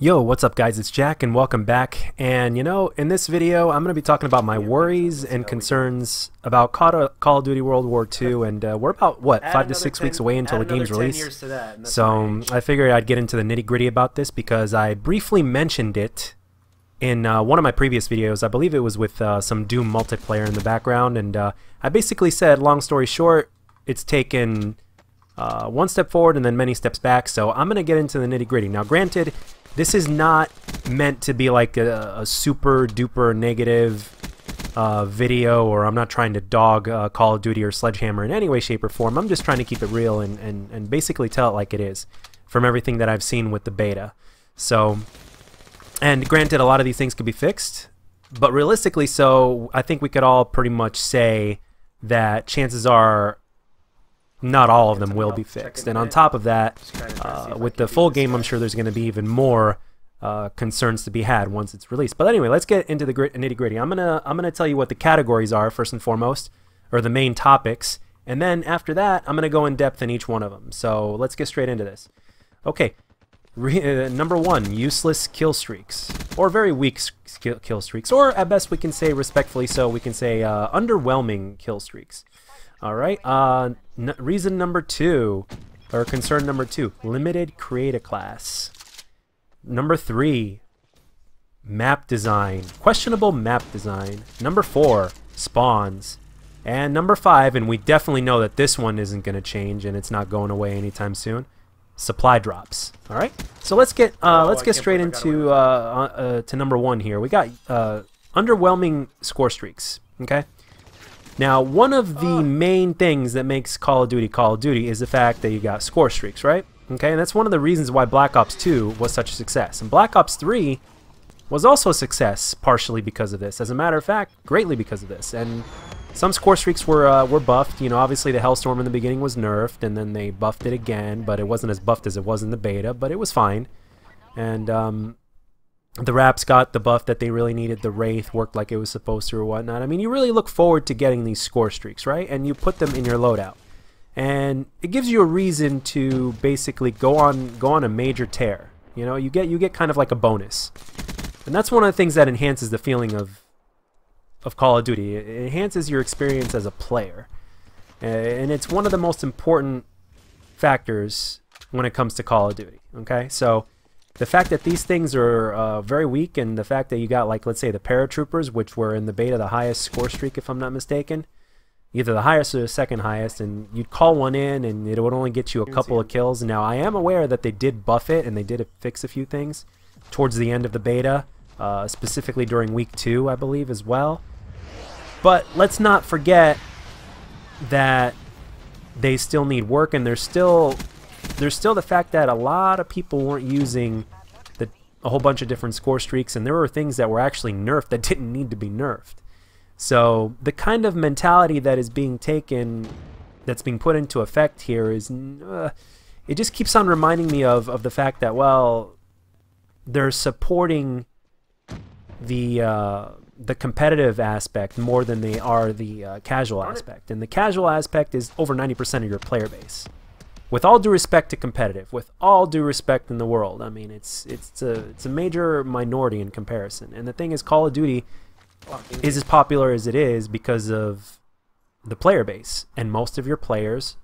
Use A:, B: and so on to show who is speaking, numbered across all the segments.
A: Yo, what's up guys, it's Jack and welcome back. And in this video I'm going to be talking about my worries and concerns about Call of Duty World War II, and we're about, what, 5 to 6 weeks away until the game's release. So I figured I'd get into the nitty gritty about this because I briefly mentioned it in one of my previous videos. I believe it was with some Doom multiplayer in the background, and I basically said, long story short, it's taken one step forward and then many steps back, so I'm going to get into the nitty gritty. Now granted, this is not meant to be like a super duper negative video, or I'm not trying to dog Call of Duty or Sledgehammer in any way, shape, or form. I'm just trying to keep it real and basically tell it like it is from everything that I've seen with the beta. So, and granted, a lot of these things could be fixed, but realistically, so I think we could all pretty much say that chances are not all of them will be fixed. And on top of that, with the full game, I'm sure there's going to be even more concerns to be had once it's released. But anyway, let's get into the nitty-gritty. I'm gonna tell you what the categories are first and foremost, or the main topics, and then after that, I'm gonna go in depth in each one of them. So let's get straight into this. Okay, number one, useless kill streaks, or very weak kill streaks, or at best we can say, respectfully so, we can say underwhelming kill streaks. All right. Reason number two, or concern number two, limited create a class. Number three, map design, questionable map design. Number four, spawns. And number five, and we definitely know that this one isn't going to change and it's not going away anytime soon, supply drops. All right. So let's get straight into to number one here. We got underwhelming score streaks. Okay. Now, one of the main things that makes Call of Duty is the fact that you got score streaks, right? Okay, and that's one of the reasons why Black Ops 2 was such a success. And Black Ops 3 was also a success, partially because of this. As a matter of fact, greatly because of this. And some score streaks were buffed. You know, obviously the Hellstorm in the beginning was nerfed, and then they buffed it again, but it wasn't as buffed as it was in the beta, but it was fine. And the Raps got the buff that they really needed. The Wraith worked like it was supposed to or whatnot. I mean, you really look forward to getting these score streaks, right? And you put them in your loadout. And it gives you a reason to basically go on a major tear. You know, you get kind of like a bonus. And that's one of the things that enhances the feeling of Call of Duty. It enhances your experience as a player. And it's one of the most important factors when it comes to Call of Duty, okay? So the fact that these things are very weak, and the fact that you got, like, let's say the paratroopers, which were in the beta the highest score streak, if I'm not mistaken, either the highest or the second highest, and you'd call one in and it would only get you a couple of kills. Now, I am aware that they did buff it and they did fix a few things towards the end of the beta, specifically during week 2, I believe, as well. But let's not forget that they still need work, and there's still the fact that a lot of people weren't using a whole bunch of different score streaks, and there were things that were actually nerfed that didn't need to be nerfed. So the kind of mentality that is being taken, that's being put into effect here, is it just keeps on reminding me of the fact that, well, they're supporting the competitive aspect more than they are the casual aspect, and the casual aspect is over 90% of your player base. With all due respect to competitive, with all due respect in the world, I mean, it's a major minority in comparison. And the thing is, Call of Duty is as popular as it is because of the player base, and most of your players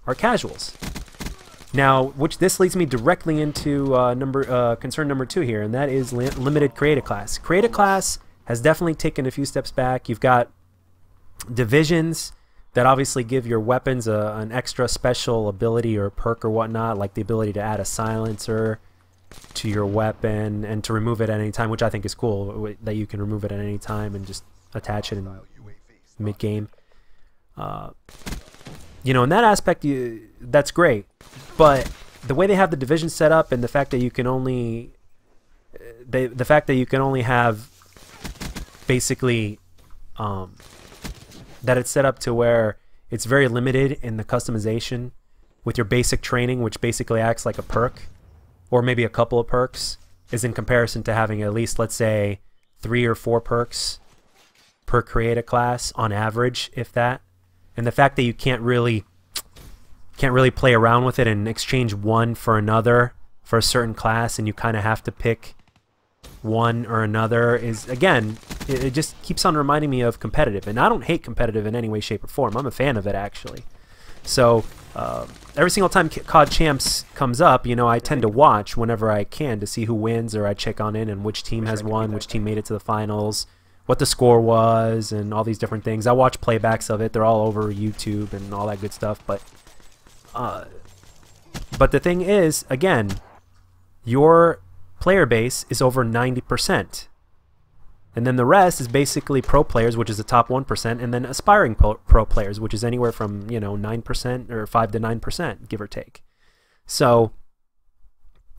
A: are casuals. Now, this leads me directly into concern number two here, and that is limited create a class. Create a class has definitely taken a few steps back. You've got divisions that obviously give your weapons an extra special ability or perk or whatnot, like the ability to add a silencer to your weapon and to remove it at any time, which I think is cool, that you can remove it at any time and just attach it in mid-game. You know, in that aspect, that's great. But the way they have the division set up, and the fact that you can only have basically that it's set up to where it's very limited in the customization with your basic training, which basically acts like a perk, or maybe a couple of perks, is in comparison to having at least, let's say, 3 or 4 perks per create a class on average, if that. And the fact that you can't really play around with it and exchange one for another for a certain class and you kind of have to pick one or another is, again, it just keeps on reminding me of competitive. And I don't hate competitive in any way, shape, or form. I'm a fan of it, actually. So every single time COD Champs comes up, you know, I tend to watch whenever I can to see who wins, or I check on in and which team has won, which team made it to the finals, what the score was, and all these different things. I watch playbacks of it. They're all over YouTube and all that good stuff. But the thing is, again, your player base is over 90%. And then the rest is basically pro players, which is the top 1%, and then aspiring pro players, which is anywhere from, you know, 9% or 5 to 9%, give or take. So,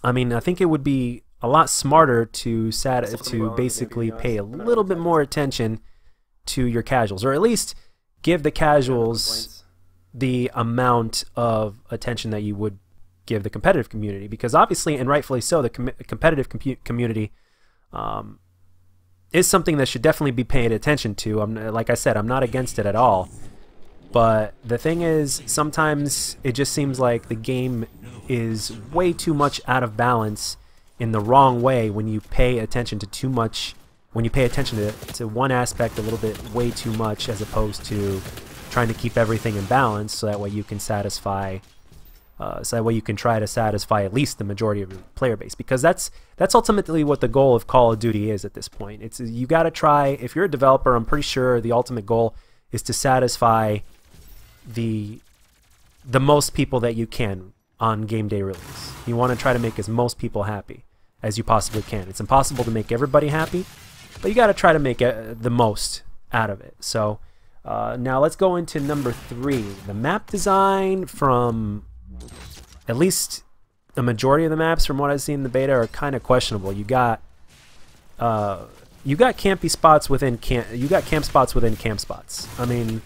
A: I mean, I think it would be a lot smarter to basically pay a little bit more attention to your casuals, or at least give the casuals the amount of attention that you would give the competitive community, because obviously, and rightfully so, the competitive community is something that should definitely be paid attention to. Like I said, I'm not against it at all. But the thing is, sometimes it just seems like the game is way too much out of balance in the wrong way when you pay attention to too much, when you pay attention to one aspect a little bit way too much, as opposed to trying to keep everything in balance, so that way you can satisfy try to satisfy at least the majority of your player base, because that's ultimately what the goal of Call of Duty is at this point. It's, you got to try, if you're a developer, I'm pretty sure the ultimate goal is to satisfy the most people that you can on game day release. You want to try to make as most people happy as you possibly can. It's impossible to make everybody happy, but you got to try to make the most out of it. So now let's go into number 3. The map design, from at least the majority of the maps from what I've seen in the beta, are kind of questionable. You got campy spots within camp spots within camp spots. I mean,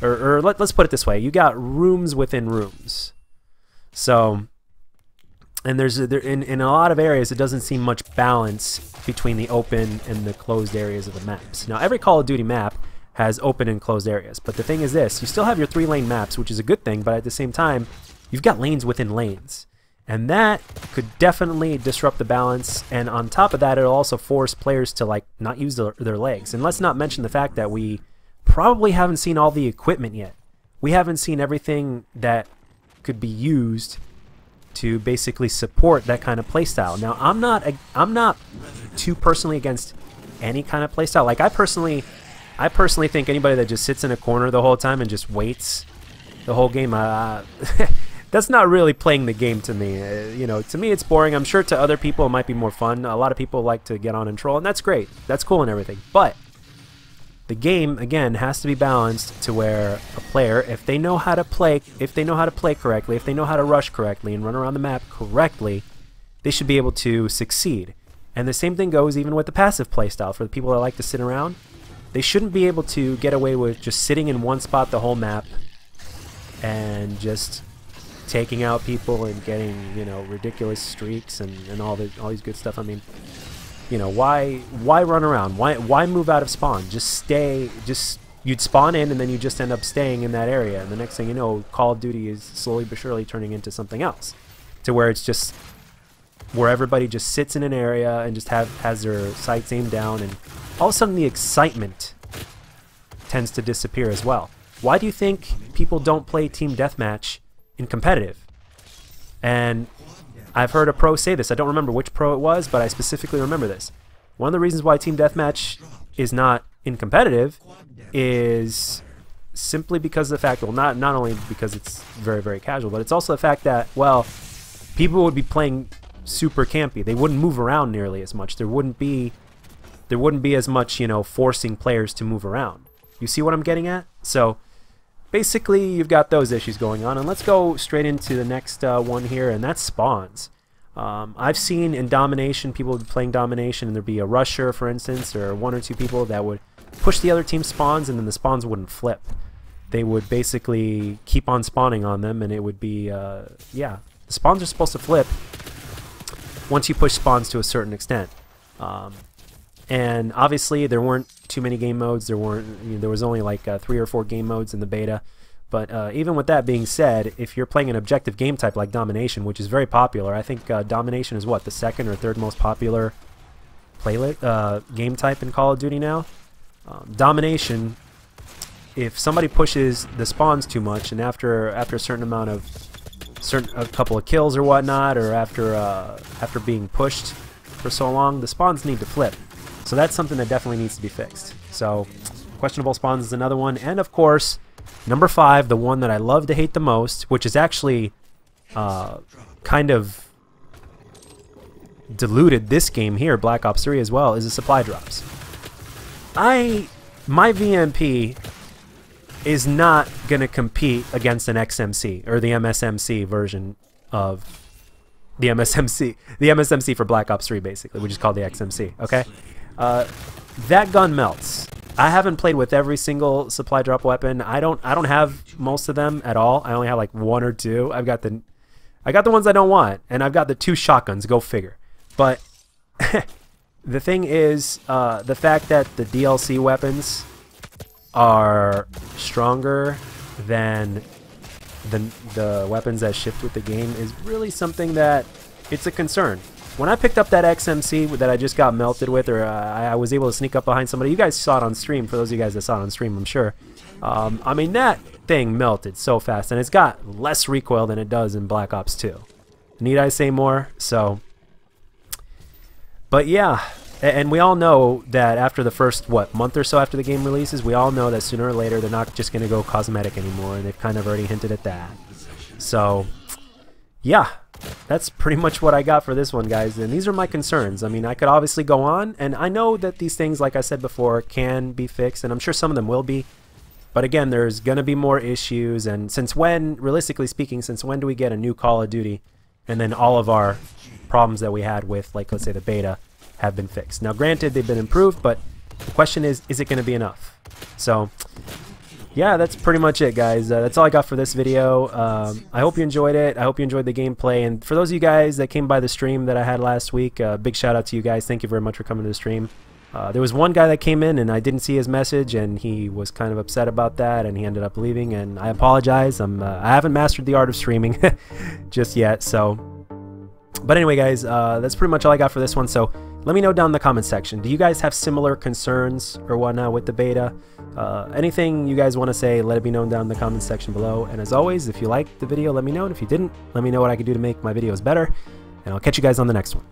A: let's put it this way: you got rooms within rooms. So, and in a lot of areas, it doesn't seem much balance between the open and the closed areas of the maps. Now, every Call of Duty map has open and closed areas, but the thing is this: you still have your 3-lane maps, which is a good thing, but at the same time, you've got lanes within lanes. And that could definitely disrupt the balance, and on top of that, it'll also force players to, like, not use their legs. And let's not mention the fact that we probably haven't seen all the equipment yet. We haven't seen everything that could be used to basically support that kind of playstyle. Now, I'm not too personally against any kind of playstyle. Like, I personally think anybody that just sits in a corner the whole time and just waits the whole game, that's not really playing the game to me. You know, to me it's boring. I'm sure to other people it might be more fun. A lot of people like to get on and troll, and that's great. That's cool and everything. But the game, again, has to be balanced to where a player, if they know how to play correctly, if they know how to rush correctly and run around the map correctly, they should be able to succeed. And the same thing goes even with the passive playstyle. For the people that like to sit around, they shouldn't be able to get away with just sitting in one spot the whole map and just taking out people and getting, you know, ridiculous streaks and all these good stuff. I mean, you know, why run around? Why move out of spawn? You'd spawn in and then you just end up staying in that area, and the next thing you know, Call of Duty is slowly but surely turning into something else, to where it's just where everybody just sits in an area and just has their sights aimed down, and all of a sudden the excitement tends to disappear as well. Why do you think people don't play team deathmatch in competitive? And I've heard a pro say this. I don't remember which pro it was, but I specifically remember this. One of the reasons why team deathmatch is not in competitive is simply because of the fact, well, not only because it's very, very casual, but it's also the fact that, well, people would be playing super campy. They wouldn't move around nearly as much. There wouldn't be as much, you know, forcing players to move around. You see what I'm getting at? So basically, you've got those issues going on, and let's go straight into the next one here, and that's spawns. I've seen in Domination, people would be playing Domination, and there'd be a rusher, for instance, or 1 or 2 people that would push the other team's spawns, and then the spawns wouldn't flip. They would basically keep on spawning on them, and it would be, yeah, the spawns are supposed to flip once you push spawns to a certain extent. And obviously there weren't too many game modes. There was only like 3 or 4 game modes in the beta. But even with that being said, if you're playing an objective game type like Domination, which is very popular, I think Domination is what, the second or third most popular game type in Call of Duty now? Domination, if somebody pushes the spawns too much, and after a certain amount of a couple of kills or whatnot, or after being pushed for so long, the spawns need to flip. So that's something that definitely needs to be fixed. So questionable spawns is another one, and of course, number 5, the one that I love to hate the most, which is actually kind of diluted this game here, Black Ops 3 as well, is the supply drops. My VMP is not going to compete against an XMC, or the MSMC version of the MSMC for Black Ops 3, basically, which is called the XMC, okay? That gun melts. I haven't played with every single supply drop weapon. I don't have most of them at all. I only have like 1 or 2. I got the ones I don't want, and I've got the 2 shotguns, go figure. But the thing is, the fact that the DLC weapons are stronger than the weapons that shipped with the game is really something that it's a concern. When I picked up that XMC that I just got melted with, or I was able to sneak up behind somebody, you guys saw it on stream, for those of you guys that saw it on stream, I'm sure. I mean, that thing melted so fast, and it's got less recoil than it does in Black Ops 2. Need I say more? So, but yeah, and we all know that after the first, month or so after the game releases, we all know that sooner or later they're not just going to go cosmetic anymore, and they've kind of already hinted at that. So, yeah, that's pretty much what I got for this one, guys, and these are my concerns. I mean, I could obviously go on, and I know that these things, like I said before, can be fixed, and I'm sure some of them will be, but again, there's going to be more issues, and since when, realistically speaking, since when do we get a new Call of Duty, and then all of our problems that we had with, like, let's say the beta, have been fixed? Now, granted, they've been improved, but the question is it going to be enough? So, yeah, that's pretty much it, guys. That's all I got for this video. I hope you enjoyed it. I hope you enjoyed the gameplay. And for those of you guys that came by the stream that I had last week, big shout out to you guys. Thank you very much for coming to the stream. There was one guy that came in and I didn't see his message, and he was kind of upset about that, and he ended up leaving, and I apologize. I haven't mastered the art of streaming just yet. So, but anyway, guys, that's pretty much all I got for this one. So let me know down in the comment section. Do you guys have similar concerns or whatnot with the beta? Anything you guys want to say, let it be known down in the comment section below. And as always, if you liked the video, let me know. And if you didn't, let me know what I could do to make my videos better. And I'll catch you guys on the next one.